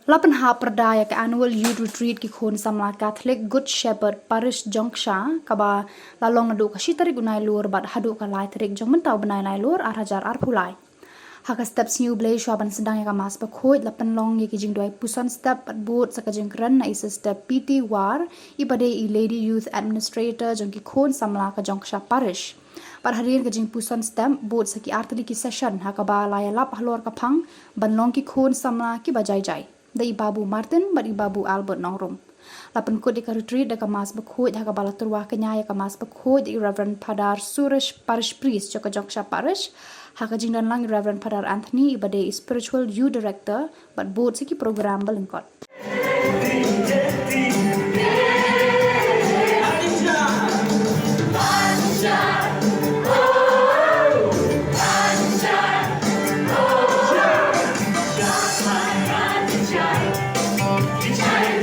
La Pynhap ya ke annual youth retreat ki Khun Samla Katholik Good Shepherd Parish Jongksha kaba lalong nadu ka shitari gunai lur bat hadu ka lai terik jong mentau benai nai lur hajar pulai. Haka step new blay shuaban sedang ya ka mas pakhoit la penlong ye ki jing doi puson step at boot sa ka jing kran na isa step PT war ibade I lady youth administrator jong ki Khun Samla ka Jongksha Parish. Parharian ka jing puson step boot sa ki artali ki session haka ba laya lap halor ka phang banlong ki Khun Samla ki bajai jai. Da Ibabu Martin bat Ibabu Albert Nongrum. Lapan kod ika retreat da kamas bakhoy da kabala turwa kanya ya kamas bakhoy da Reverend Padar Suresh Parish Priest joka Jongksha Parish. Haka jingdan lang Reverend Padar Anthony ibade Spiritual Youth Director bat board siki program balengkot. Chai